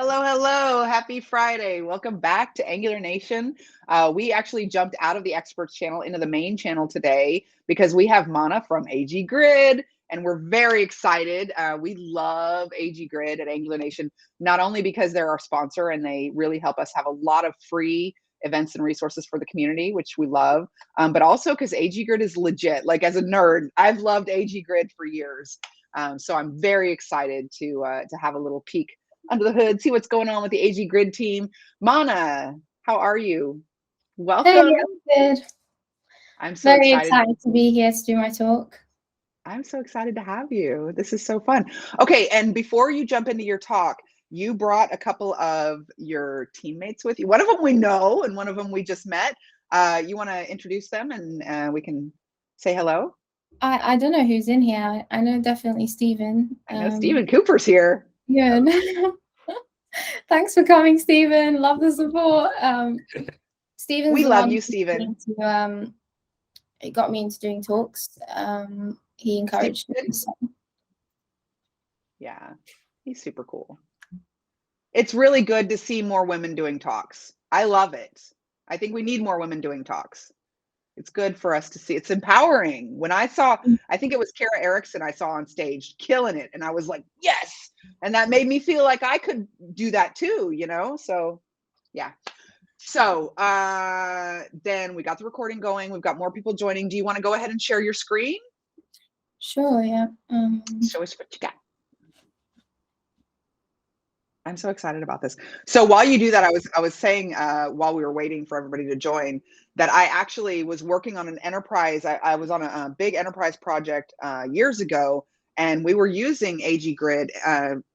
Hello, hello. Happy Friday. Welcome back to Angular Nation. We actually jumped out of the experts channel into the main channel today because we have Mana from AG Grid, and we're very excited. We love AG Grid at Angular Nation, not only because they're our sponsor and they really help us have a lot of free events and resources for the community, which we love, but also because AG Grid is legit. Like, as a nerd, I've loved AG Grid for years. So I'm very excited to have a little peek under the hood, see what's going on with the AG Grid team. Mana, how are you? Hey, Welcome. I'm good. I'm so Very excited. excited to be here to do my talk. I'm so excited to have you. This is so fun. Okay, and before you jump into your talk, you brought a couple of your teammates with you. One of them we know, and one of them we just met. You want to introduce them, and we can say hello? I don't know who's in here. I know definitely Stephen. I know Stephen Cooper's here. Good. Thanks for coming, Stephen. Love the support. Stephen's We the love one you, Stephen. It got me into doing talks. He encouraged me. So. Yeah, he's super cool. It's really good to see more women doing talks. I love it. I think we need more women doing talks. It's good for us to see. It's empowering. When I saw, I think it was Kara Erickson I saw on stage killing it, and I was like, yes. And that made me feel like I could do that too, you know? So yeah. So then we got the recording going. We've got more people joining. Do you want to go ahead and share your screen? Sure, yeah. Show us what you got. I'm so excited about this. So while you do that, I was saying while we were waiting for everybody to join that I actually was working on an enterprise. I was on a big enterprise project years ago, and we were using AG Grid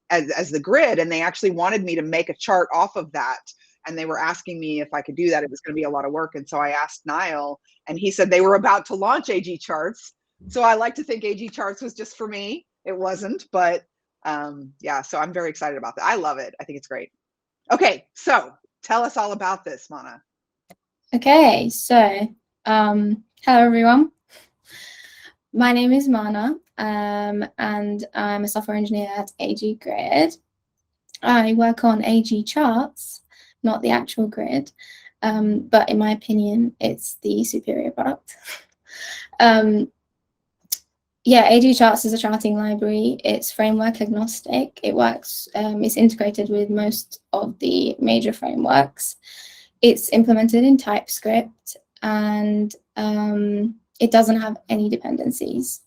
as the grid, and they actually wanted me to make a chart off of that. And they were asking me if I could do that. It was going to be a lot of work. And so I asked Niall, and he said they were about to launch AG Charts. So I like to think AG Charts was just for me. It wasn't, but yeah, so I'm very excited about that. I love it. I think it's great. Okay, so tell us all about this, Mana. Okay, so hello everyone. My name is Mana, and I'm a software engineer at AG Grid. I work on AG Charts, not the actual grid, but in my opinion, it's the superior product. Yeah, AG Charts is a charting library. It's framework agnostic. It works, it's integrated with most of the major frameworks. It's implemented in TypeScript, and it doesn't have any dependencies.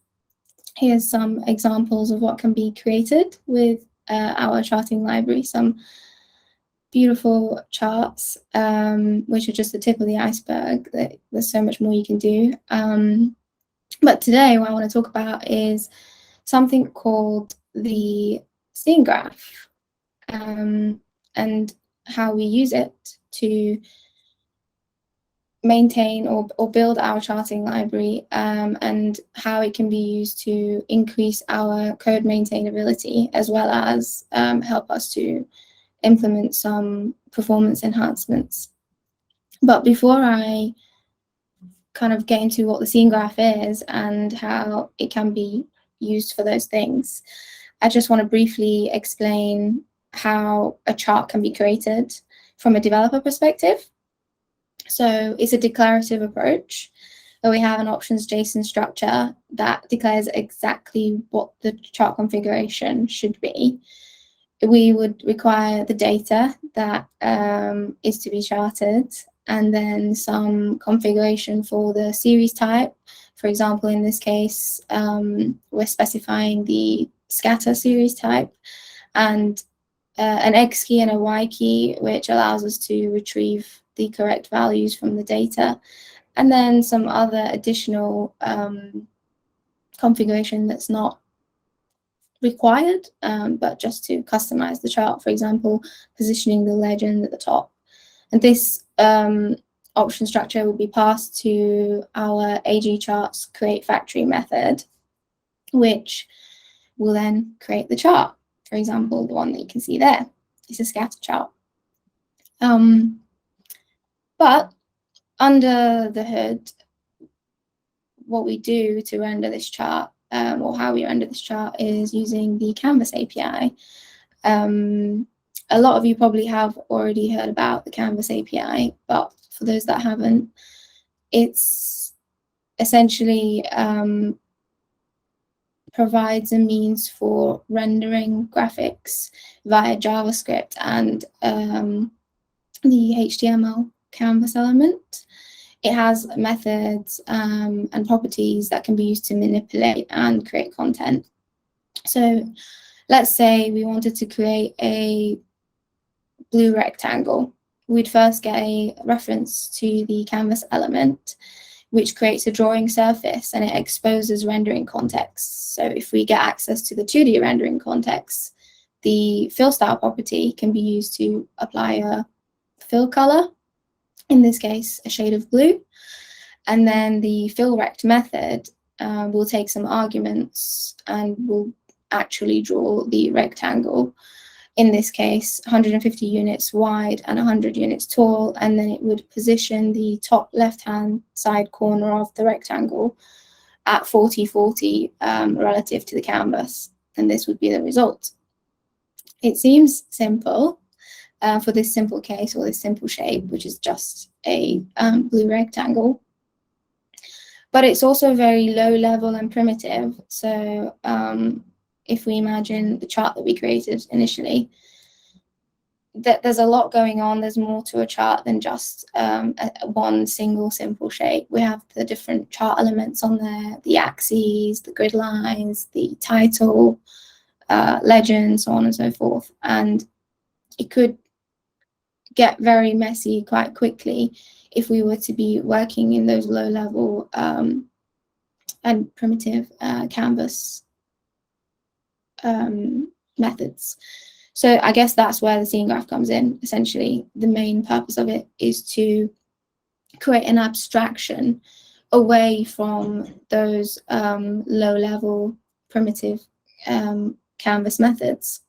Here's some examples of what can be created with our charting library. Some beautiful charts, which are just the tip of the iceberg. There's so much more you can do. But today what I want to talk about is something called the scene graph, and how we use it to maintain or build our charting library, and how it can be used to increase our code maintainability, as well as help us to implement some performance enhancements. But before I kind of get into what the scene graph is and how it can be used for those things, I just want to briefly explain how a chart can be created from a developer perspective. So it's a declarative approach where we have an options JSON structure that declares exactly what the chart configuration should be. We would require the data that is to be charted, and then some configuration for the series type. For example, in this case, we're specifying the scatter series type, and an X key and a Y key, which allows us to retrieve the correct values from the data, and then some other additional configuration that's not required, but just to customize the chart. For example, positioning the legend at the top. And this option structure will be passed to our AG Charts create factory method, which will then create the chart. For example, the one that you can see there is a scatter chart. But under the hood, what we do to render this chart, or how we render this chart, is using the Canvas API. a lot of you probably have already heard about the Canvas API, but for those that haven't, it's essentially provides a means for rendering graphics via JavaScript and the HTML canvas element. It has methods and properties that can be used to manipulate and create content. So let's say we wanted to create a blue rectangle. We'd first get a reference to the canvas element, which creates a drawing surface, and it exposes rendering context. So if we get access to the 2D rendering context, the fill style property can be used to apply a fill color, in this case, a shade of blue. And then the fill rect method will take some arguments and will actually draw the rectangle, in this case 150 units wide and 100 units tall, and then it would position the top left hand side corner of the rectangle at 40-40 relative to the canvas, and this would be the result. It seems simple for this simple case, or this simple shape, which is just a blue rectangle, but it's also very low level and primitive. So if we imagine the chart that we created initially, that there's a lot going on. There's more to a chart than just one single simple shape. We have the different chart elements on there, the axes, the grid lines, the title, legend, so on and so forth. And it could get very messy quite quickly if we were to be working in those low level and primitive canvas methods. So I guess that's where the scene graph comes in. Essentially, the main purpose of it is to create an abstraction away from those low-level primitive canvas methods.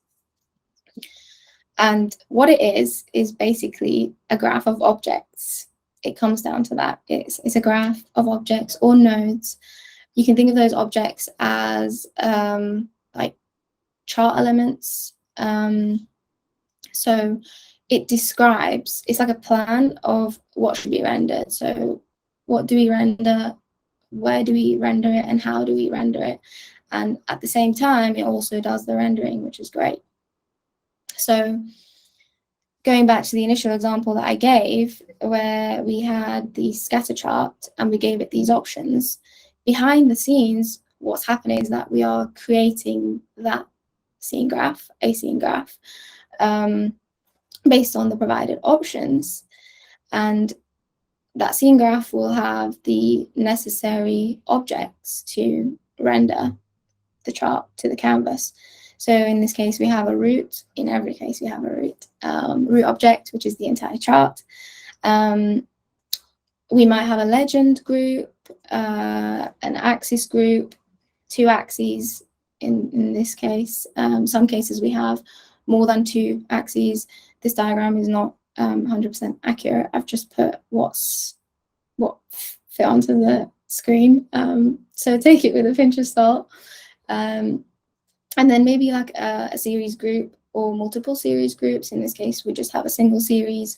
And what it is basically a graph of objects. It comes down to that. It's a graph of objects or nodes. You can think of those objects as like chart elements. So it describes, it's like a plan of what should be rendered. So what do we render, where do we render it, and how do we render it? And at the same time, it also does the rendering, which is great. So going back to the initial example that I gave, where we had the scatter chart and we gave it these options, behind the scenes, what's happening is that we are creating that scene graph, a scene graph, based on the provided options. And that scene graph will have the necessary objects to render the chart to the canvas. So in this case, we have a root. In every case, we have a root. Root object, which is the entire chart. We might have a legend group, an axis group, two axes in this case. Some cases we have more than two axes. This diagram is not 100% accurate. I've just put what fit onto the screen. So take it with a pinch of salt. And then maybe like a series group or multiple series groups. In this case, we just have a single series.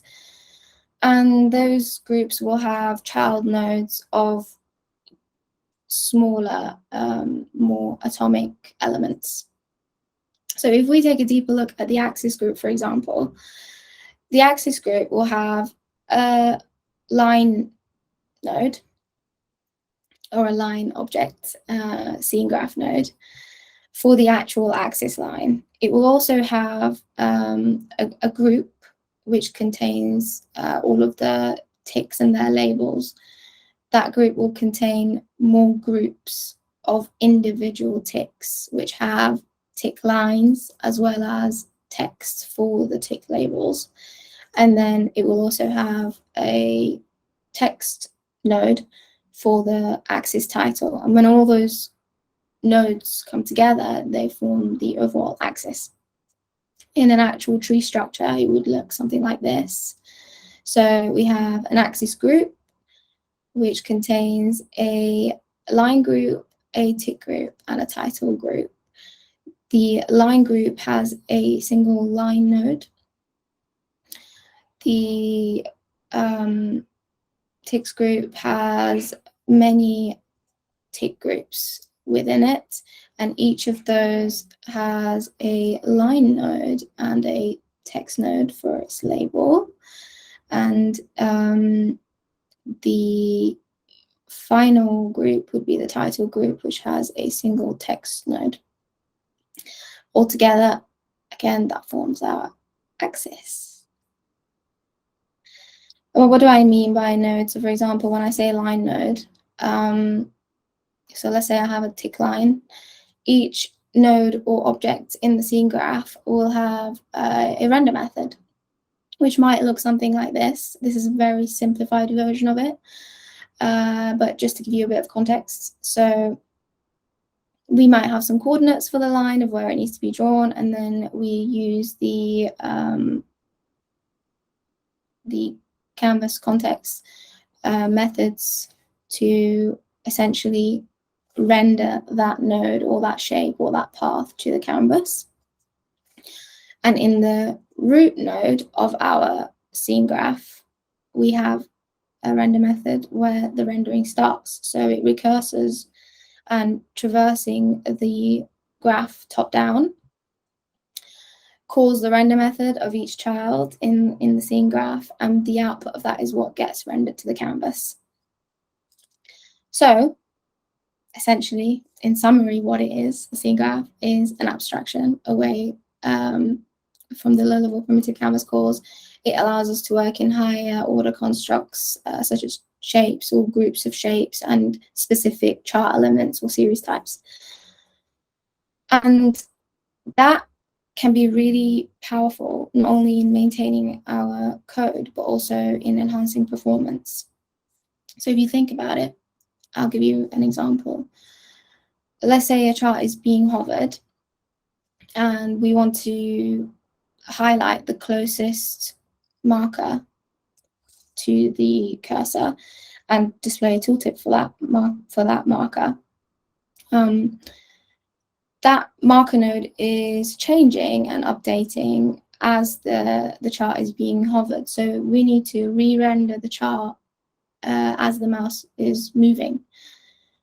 And those groups will have child nodes of smaller, more atomic elements. So if we take a deeper look at the axis group, for example, the axis group will have a line node or a line object, scene graph node for the actual axis line. It will also have a group which contains all of the ticks and their labels. That group will contain more groups of individual ticks, which have tick lines as well as text for the tick labels. And then it will also have a text node for the axis title. And when all those nodes come together, they form the overall axis. In an actual tree structure, it would look something like this. So we have an axis group, which contains a line group, a tick group, and a title group. The line group has a single line node, the ticks group has many tick groups within it, and each of those has a line node and a text node for its label. And the final group would be the title group, which has a single text node. Altogether, again, that forms our axis. Well, what do I mean by node? So for example, when I say line node, so let's say I have a tick line. Each node or object in the scene graph will have a render method, which might look something like this. This is a very simplified version of it, but just to give you a bit of context. So we might have some coordinates for the line of where it needs to be drawn, and then we use the canvas context methods to essentially render that node or that shape or that path to the canvas. And in the root node of our scene graph, we have a render method where the rendering starts. So it recurses and traversing the graph top down, calls the render method of each child in the scene graph, and the output of that is what gets rendered to the canvas. So essentially, in summary, what it is, the scene graph is an abstraction away from the low-level primitive canvas calls. It allows us to work in higher order constructs, such as shapes or groups of shapes and specific chart elements or series types. And that can be really powerful, not only in maintaining our code, but also in enhancing performance. So if you think about it, I'll give you an example. Let's say a chart is being hovered, and we want to highlight the closest marker to the cursor and display a tooltip for that marker. That marker node is changing and updating as the chart is being hovered. So we need to re-render the chart as the mouse is moving,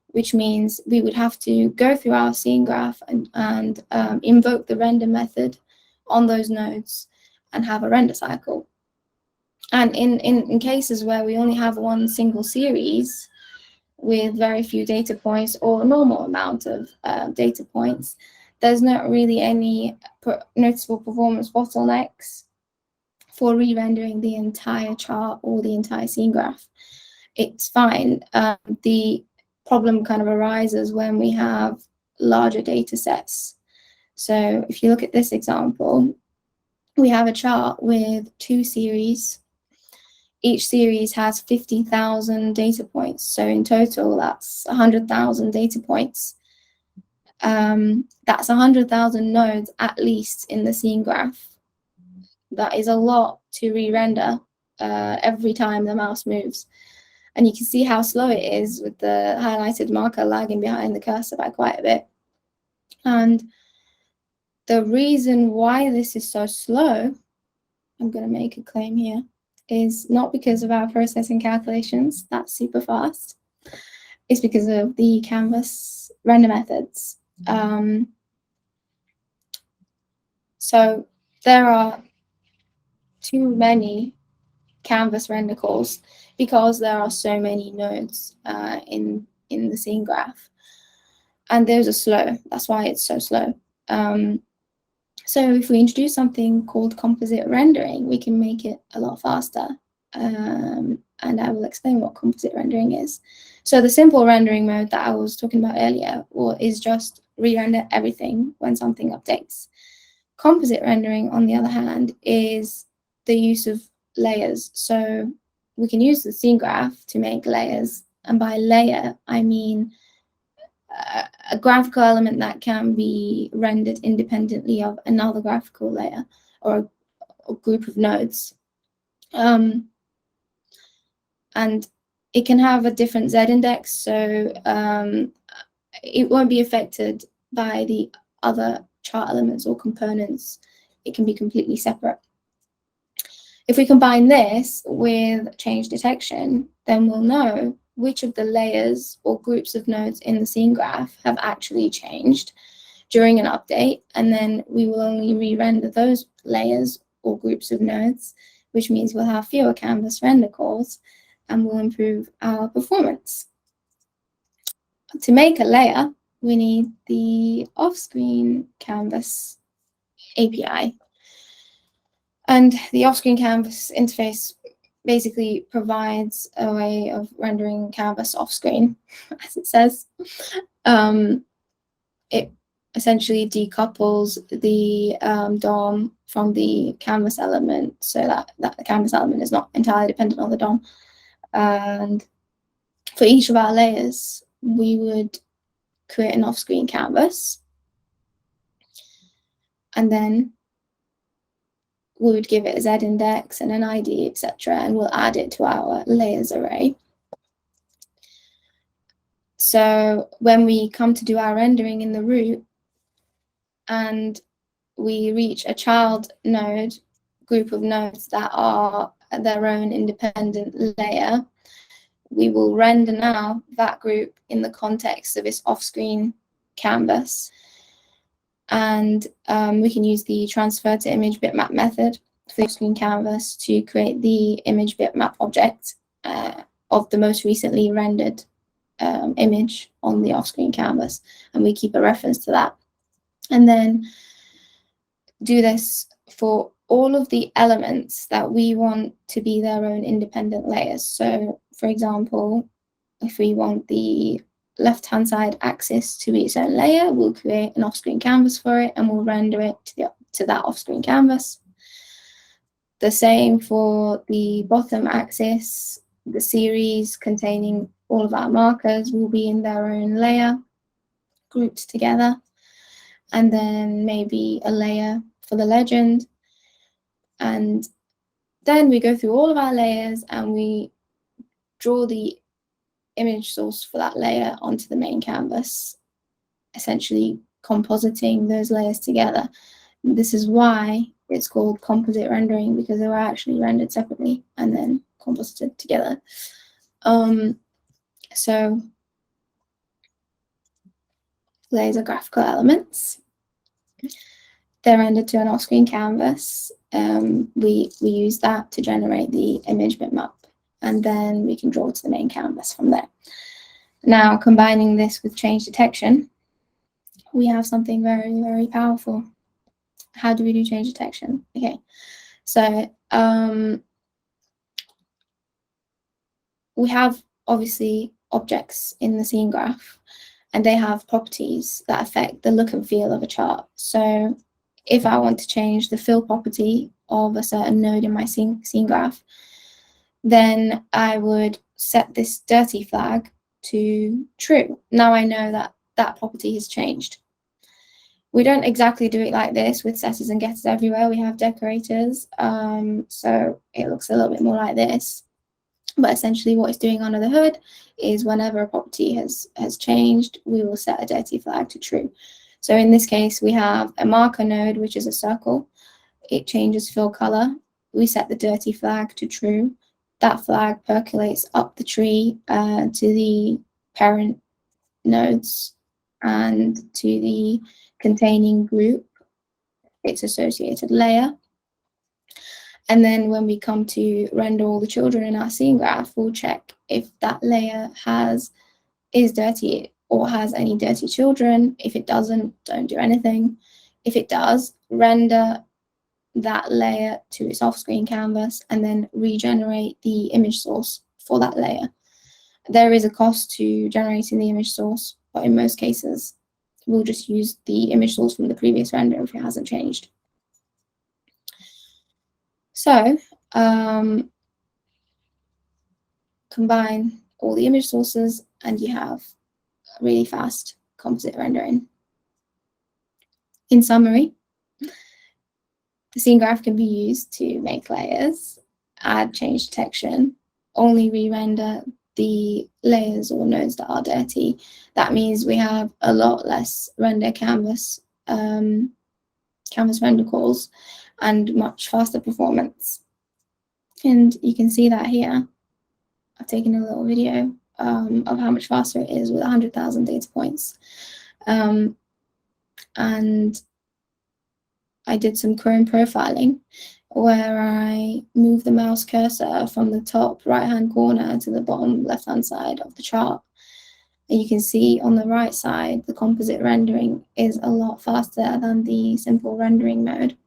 which means we would have to go through our scene graph and invoke the render method on those nodes and have a render cycle. And in cases where we only have one single series with very few data points or a normal amount of data points, there's not really any noticeable performance bottlenecks for re-rendering the entire chart or the entire scene graph. It's fine. The problem kind of arises when we have larger data sets. So if you look at this example, we have a chart with 2 series. Each series has 50,000 data points. So in total, that's 100,000 data points. That's 100,000 nodes at least in the scene graph. That is a lot to re-render every time the mouse moves. And you can see how slow it is with the highlighted marker lagging behind the cursor by quite a bit. And the reason why this is so slow, I'm going to make a claim here, is not because of our processing calculations, that's super fast. It's because of the canvas render methods. So there are too many canvas render calls because there are so many nodes in the scene graph, and those are slow. That's why it's so slow. So if we introduce something called composite rendering, we can make it a lot faster. And I will explain what composite rendering is. So the simple rendering mode that I was talking about earlier is just re-render everything when something updates. Composite rendering, on the other hand, is the use of layers. So we can use the scene graph to make layers. And by layer, I mean a graphical element that can be rendered independently of another graphical layer or a group of nodes. And it can have a different Z index, so it won't be affected by the other chart elements or components. It can be completely separate. If we combine this with change detection, then we'll know which of the layers or groups of nodes in the scene graph have actually changed during an update, and then we will only re-render those layers or groups of nodes, which means we'll have fewer canvas render calls and will improve our performance. To make a layer, we need the off-screen canvas API. And the off-screen canvas interface basically provides a way of rendering canvas off-screen, as it says. It essentially decouples the DOM from the canvas element, so that the canvas element is not entirely dependent on the DOM. And for each of our layers, we would create an off-screen canvas, and then we would give it a Z index and an ID, etc., and we'll add it to our layers array. So when we come to do our rendering in the root and we reach a child node, group of nodes that are their own independent layer, we will render now that group in the context of its off-screen canvas. And we can use the transfer to image bitmap method for the off-screen canvas to create the image bitmap object of the most recently rendered image on the off-screen canvas, and we keep a reference to that. And then do this for all of the elements that we want to be their own independent layers. So, for example, if we want the left-hand side axis to be its own layer, we'll create an off-screen canvas for it and we'll render it to that off-screen canvas. The same for the bottom axis. The series containing all of our markers will be in their own layer, grouped together. And then maybe a layer for the legend. And then we go through all of our layers and we draw the image source for that layer onto the main canvas, essentially compositing those layers together. This is why it's called composite rendering, because they were actually rendered separately and then composited together. So layers are graphical elements. They're rendered to an off-screen canvas. We use that to generate the image bitmap, and then we can draw to the main canvas from there. Now, combining this with change detection, we have something very, very powerful. How do we do change detection? Okay, so we have obviously objects in the scene graph, and they have properties that affect the look and feel of a chart. So if I want to change the fill property of a certain node in my scene graph, then I would set this dirty flag to true. Now I know that that property has changed. We don't exactly do it like this with setters and getters everywhere. We have decorators, so it looks a little bit more like this. But essentially what it's doing under the hood is whenever a property has changed, we will set a dirty flag to true. So in this case, we have a marker node, which is a circle. It changes fill color. We set the dirty flag to true. That flag percolates up the tree to the parent nodes and to the containing group, its associated layer. And then when we come to render all the children in our scene graph, we'll check if that layer is dirty or has any dirty children. If it doesn't, don't do anything. If it does, render that layer to its off-screen canvas and then regenerate the image source for that layer. There is a cost to generating the image source, but in most cases, we'll just use the image source from the previous render if it hasn't changed. So, combine all the image sources and you have really fast composite rendering. In summary, the scene graph can be used to make layers, add change detection, only re-render the layers or nodes that are dirty. That means we have a lot less render canvas render calls and much faster performance. And you can see that here. I've taken a little video of how much faster it is with 100,000 data points. And I did some Chrome profiling where I moved the mouse cursor from the top right-hand corner to the bottom left-hand side of the chart. And you can see on the right side, the composite rendering is a lot faster than the simple rendering mode.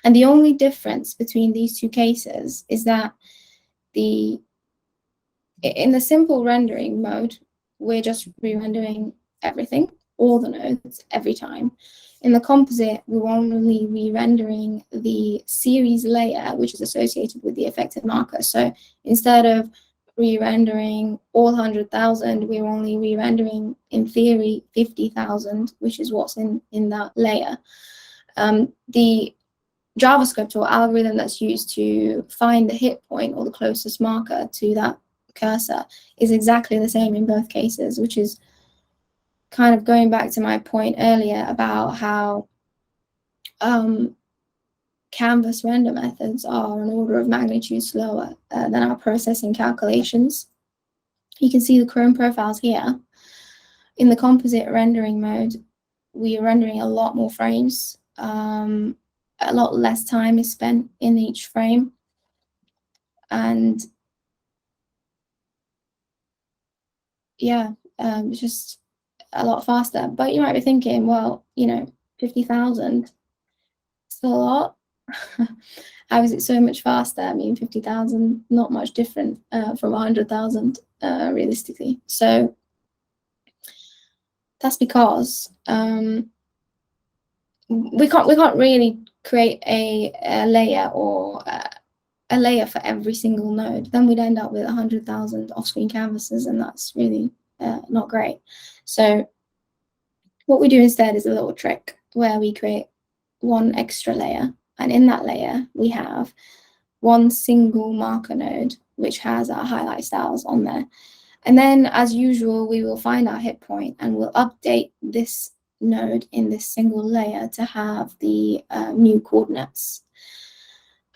And the only difference between these two cases is that in the simple rendering mode, we're just re-rendering everything, all the nodes, every time. In the composite, we're only re-rendering the series layer, which is associated with the affected marker. So instead of re-rendering all 100,000, we're only re-rendering, in theory, 50,000, which is what's in that layer. The JavaScript or algorithm that's used to find the hit point or the closest marker to that cursor is exactly the same in both cases, which is kind of going back to my point earlier about how canvas render methods are an order of magnitude slower than our processing calculations. You can see the Chrome profiles here. In the composite rendering mode, we are rendering a lot more frames. A lot less time is spent in each frame. And yeah, just a lot faster. But you might be thinking, well, 50,000, still a lot. How is it so much faster? I mean, 50,000, not much different from 100,000 realistically. So that's because we can't really create a layer or a layer for every single node. Then we'd end up with 100,000 off-screen canvases, and that's really not great. So what we do instead is a little trick where we create one extra layer, and in that layer we have one single marker node which has our highlight styles on there. And then, as usual, we will find our hit point and we'll update this node in this single layer to have the new coordinates.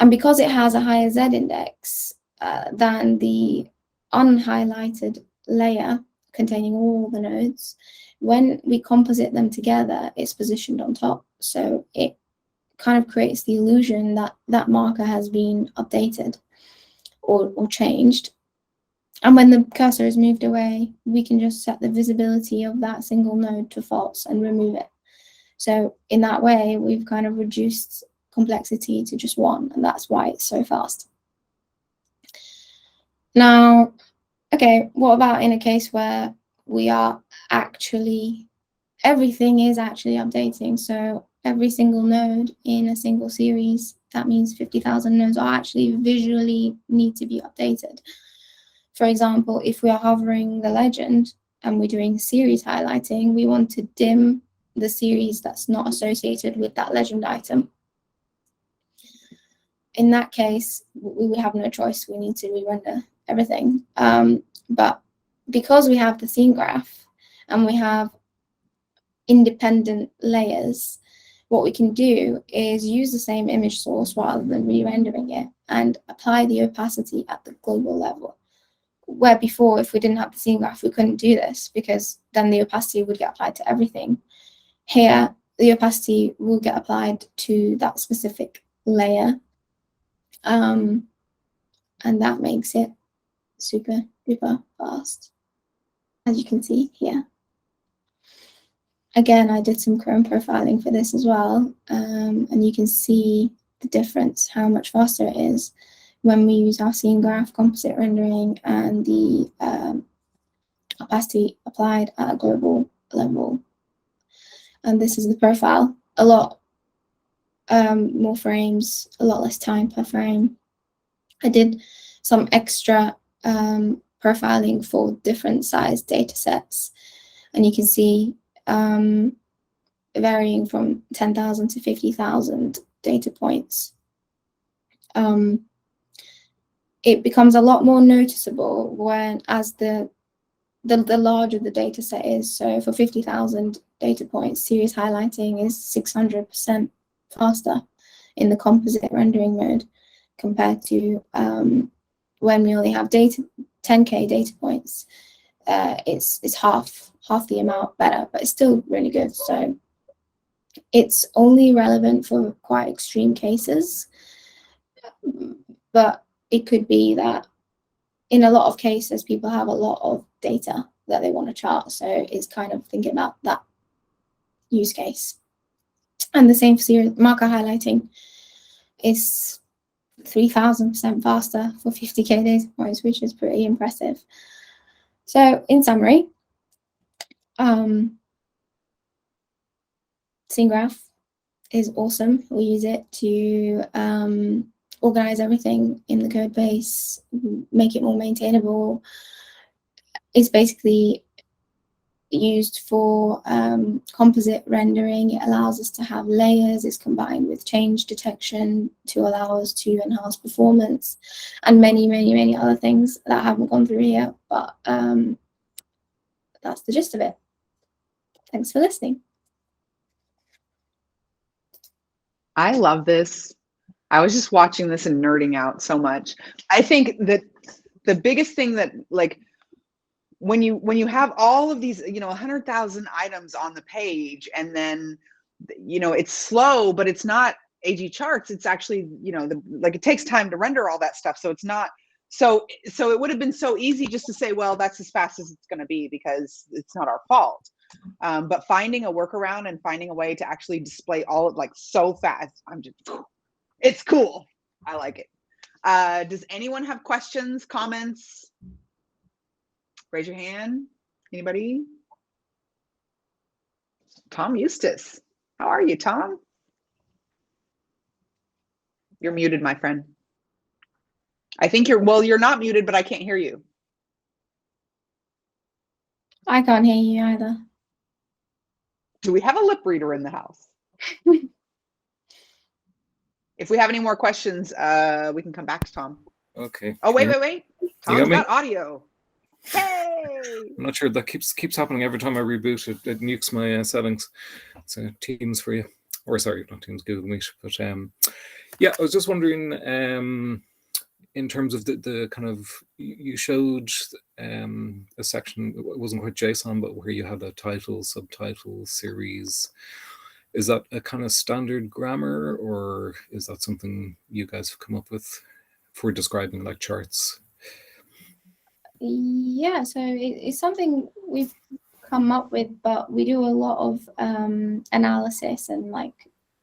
And because it has a higher Z index than the unhighlighted layer containing all the nodes, when we composite them together, it's positioned on top. So it kind of creates the illusion that that marker has been updated or changed. And when the cursor is moved away, we can just set the visibility of that single node to false and remove it. So in that way, we've kind of reduced complexity to just one, and that's why it's so fast. Now, okay, what about in a case where we are everything is actually updating? So every single node in a single series, that means 50,000 nodes are actually visually need to be updated. For example, if we are hovering the legend and we're doing series highlighting, we want to dim the series that's not associated with that legend item. In that case, we have no choice. We need to re-render everything. But because we have the scene graph and we have independent layers, what we can do is use the same image source rather than re-rendering it and apply the opacity at the global level. Where before, if we didn't have the scene graph, we couldn't do this because then the opacity would get applied to everything. Here, the opacity will get applied to that specific layer. And that makes it super duper fast, as you can see here. Again, I did some Chrome profiling for this as well, and you can see the difference, how much faster it is when we use our scene graph, composite rendering, and the opacity applied at a global level. And this is the profile. A lot more frames, a lot less time per frame. I did some extra profiling for different size data sets, and you can see varying from 10,000 to 50,000 data points. It becomes a lot more noticeable as the larger the data set is. So for 50,000 data points, series highlighting is 600% faster in the composite rendering mode. compared to when we only have 10K data points. It's half the amount better, but it's still really good. So it's only relevant for quite extreme cases, but it could be that in a lot of cases people have a lot of data that they want to chart, so it's kind of thinking about that use case. And the same for serial marker highlighting. Is 3,000% faster for 50K data points, which is pretty impressive. So in summary, Scene Graph is awesome. We use it to organize everything in the code base, make it more maintainable. It's basically used for composite rendering. It allows us to have layers. It's combined with change detection to allow us to enhance performance, and many other things that I haven't gone through here, but that's the gist of it. Thanks for listening. I love this. I was just watching this and nerding out so much. I think that the biggest thing that, like, when you have all of these, 100,000 items on the page, and then, it's slow, but it's not AG charts. It's actually, it takes time to render all that stuff. So it's not, so it would have been so easy just to say, well, that's as fast as it's going to be because it's not our fault. But finding a workaround and finding a way to actually display all of, like, so fast, it's cool. I like it. Does anyone have questions, comments? Raise your hand. Anybody? Tom Eustace. How are you, Tom? You're muted, my friend. I think you're not muted, but I can't hear you. I can't hear you either. Do we have a lip reader in the house? If we have any more questions, we can come back to Tom. Okay. Oh, wait. Tom's got audio. Hey! I'm not sure. That keeps happening every time I reboot. It nukes my settings. So Teams for you. Or sorry, not Teams, Google Meet. But yeah, I was just wondering, in terms of the kind of, you showed a section, it wasn't quite JSON, but where you had a title, subtitle, series. Is that a kind of standard grammar, or is that something you guys have come up with for describing like charts? Yeah, so it's something we've come up with, but we do a lot of analysis and like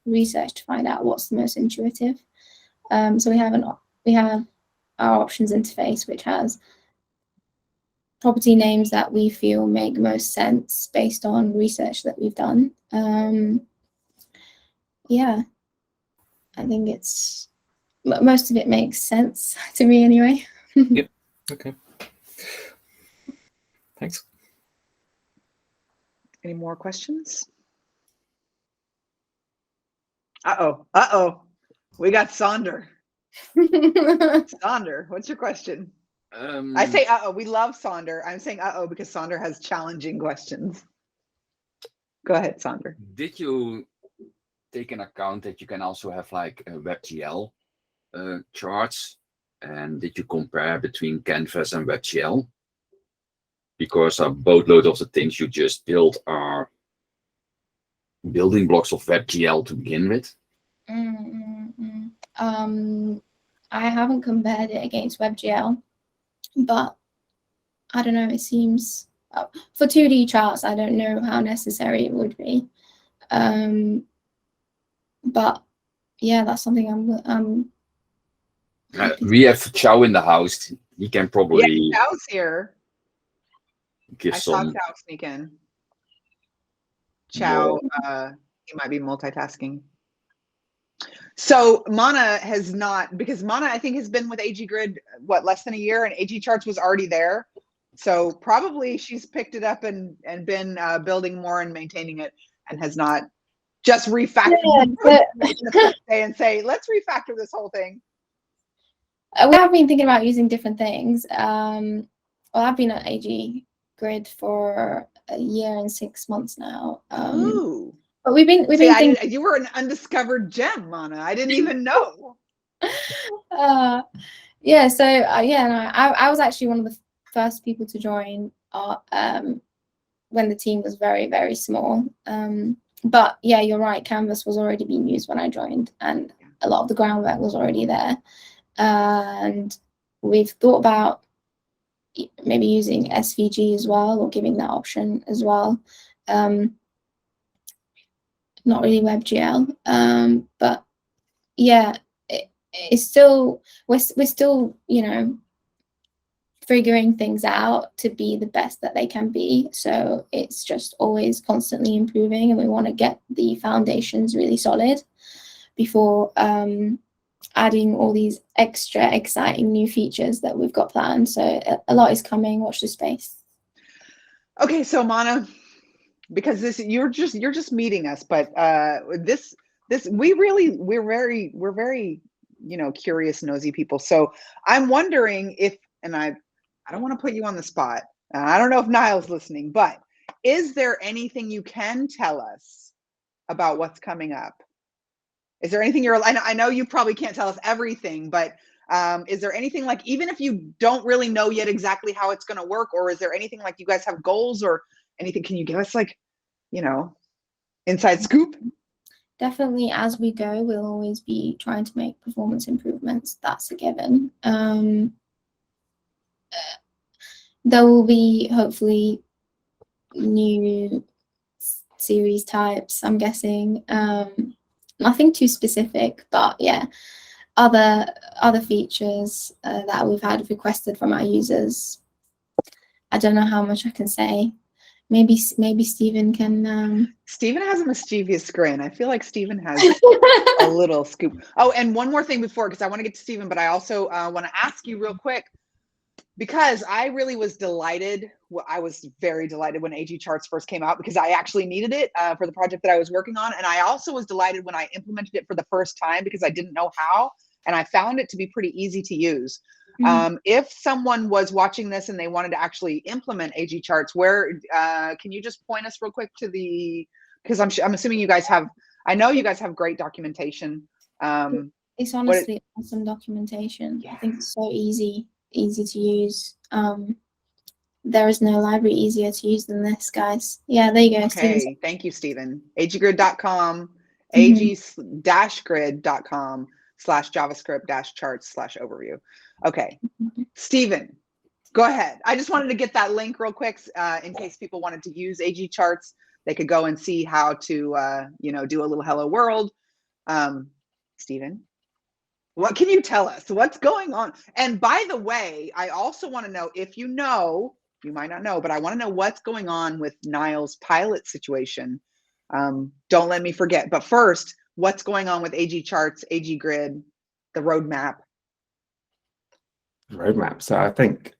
research to find out what's the most intuitive. So we have our options interface, which has property names that we feel make most sense based on research that we've done. Yeah, I think most of it makes sense to me anyway. Yep. Okay. Thanks. Any more questions? Uh-oh. We got Sonder. Sonder, what's your question? I say uh-oh. We love Sonder. I'm saying uh-oh because Sonder has challenging questions. Go ahead, Sonder. Did you take into account that you can also have like WebGL charts? And did you compare between Canvas and WebGL? Because a boatload of the things you just built are building blocks of WebGL to begin with. I haven't compared it against WebGL, but I don't know, it seems for 2D charts, I don't know how necessary it would be. But yeah, that's something we have Chow in the house. He can probably. Yeah, Chow's here. Give I some. saw Chow sneak in. Chow, he might be multitasking. So Mana has not, because Mana I think has been with AG Grid less than a year, and AG Charts was already there. So probably she's picked it up and been building more and maintaining it, and has not just refactored and say, let's refactor this whole thing. We have been thinking about using different things. Well, I've been at AG Grid for a year and 6 months now. Ooh. But we've been thinking. You were an undiscovered gem, Mana. I didn't even know. Yeah, so yeah, no, I was actually one of the first people to join when the team was very, very small. But yeah, you're right, Canvas was already being used when I joined, and a lot of the groundwork was already there. And we've thought about maybe using SVG as well, or giving that option as well. Not really WebGL, but yeah, it's still, we're still, you know, figuring things out to be the best that they can be. So it's just always constantly improving, and we want to get the foundations really solid before adding all these extra exciting new features that we've got planned. So a lot is coming. Watch this space. Okay, so Mana, because this you're just meeting us, but this we're very, you know, curious, nosy people. So I'm wondering if, and I don't want to put you on the spot. I don't know if Niall's listening, but is there anything you can tell us about what's coming up? Is there anything I know you probably can't tell us everything, but is there anything, like, even if you don't really know yet exactly how it's going to work, or is there anything like you guys have goals or anything? Can you give us, like, you know, inside scoop? Definitely, as we go, we'll always be trying to make performance improvements. That's a given. There will be hopefully new series types, I'm guessing. Nothing too specific, but yeah, other features that we've had requested from our users. I don't know how much I can say. Maybe Stephen can. Stephen has a mischievous grin. I feel like Stephen has a little scoop. Oh, and one more thing before, because I want to get to Stephen, but I also want to ask you real quick, because I really was delighted. I was very delighted when AG Charts first came out, because I actually needed it for the project that I was working on. And I also was delighted when I implemented it for the first time, because I didn't know how, and I found it to be pretty easy to use. If someone was watching this and they wanted to actually implement AG Charts, where can you just point us real quick to the, because I'm assuming you guys have, I know you guys have great documentation. It's honestly awesome documentation. Yeah. I think it's so easy to use. There is no library easier to use than this, guys. Yeah, there you go. Okay, Stephen. Thank you, Stephen. aggrid.com, ag-grid.com/javascript-charts/overview. Okay, Stephen, go ahead. I just wanted to get that link real quick in case people wanted to use AG Charts. They could go and see how to, you know, do a little hello world. Stephen, what can you tell us? What's going on? And by the way, I also want to know, if you know, you might not know, but I want to know what's going on with Niall's pilot situation. Don't let me forget. But first, what's going on with AG Charts, AG Grid, the roadmap? So I think,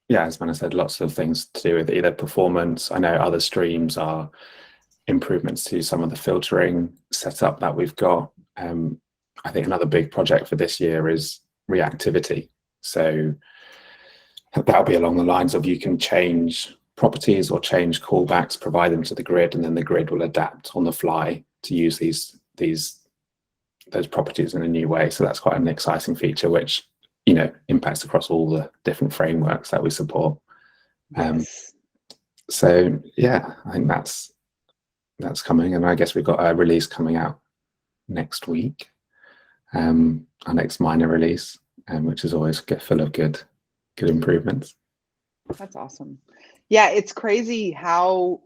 yeah, as Mana said, lots of things to do with either performance. I know other streams are improvements to some of the filtering setup that we've got. I think another big project for this year is reactivity. So that'll be along the lines of, you can change properties or change callbacks, provide them to the grid, and then the grid will adapt on the fly to use those properties in a new way. So that's quite an exciting feature, which, you know, impacts across all the different frameworks that we support. Yes. So yeah, I think that's coming, and I guess we've got a release coming out next week, our next minor release, which is always full of good improvements. That's awesome. Yeah, it's crazy how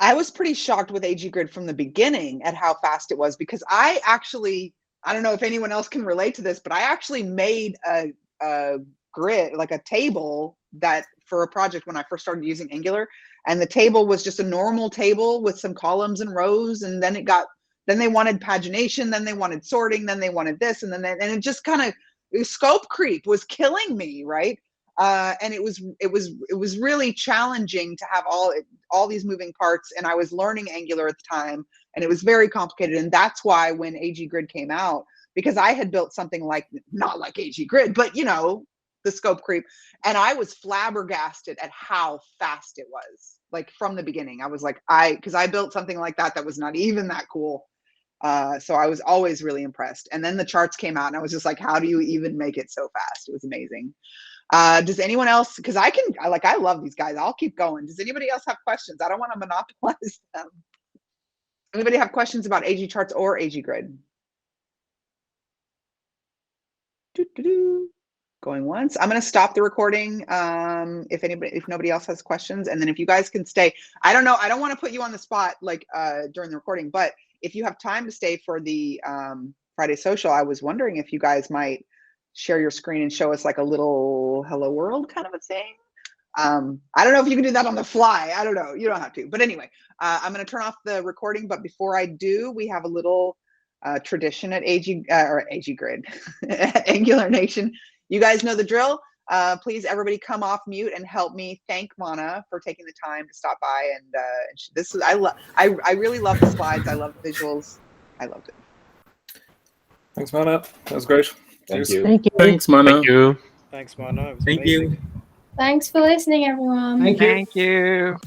I was pretty shocked with AG Grid from the beginning at how fast it was, because I don't know if anyone else can relate to this, but I actually made a grid, like a table, that for a project when I first started using Angular, and the table was just a normal table with some columns and rows, and then they wanted pagination, then they wanted sorting, then they wanted this, and it just kind of, scope creep was killing me, right? And it was really challenging to have all these moving parts, and I was learning Angular at the time, and it was very complicated. And that's why when AG Grid came out, because I had built something like, not like AG Grid, but, you know, the scope creep, and I was flabbergasted at how fast it was. Like, from the beginning, I was like, because I built something like that was not even that cool, So I was always really impressed. And then the charts came out and I was just like, how do you even make it so fast? It was amazing. Does anyone else, because I love these guys. I'll keep going. Does anybody else have questions? I don't want to monopolize them. Anybody have questions about AG charts or AG grid? Going once. I'm going to stop the recording if nobody else has questions, and then if you guys can stay. I don't know. I don't want to put you on the spot like during the recording, but if you have time to stay for the Friday social, I was wondering if you guys might share your screen and show us like a little hello world kind of a thing. I don't know if you can do that on the fly. I don't know. You don't have to. But anyway, I'm going to turn off the recording. But before I do, we have a little tradition at AG Grid, at Angular Nation. You guys know the drill. Please, everybody, come off mute and help me thank Mana for taking the time to stop by. And this is I really love the slides. I love the visuals. I loved it. Thanks, Mana. That was great. Thank you. Thank you. Thanks, Mana. Thank you. Thanks, Mana. It was Thank amazing. you. Thanks for listening, everyone. Thank you. Thank you.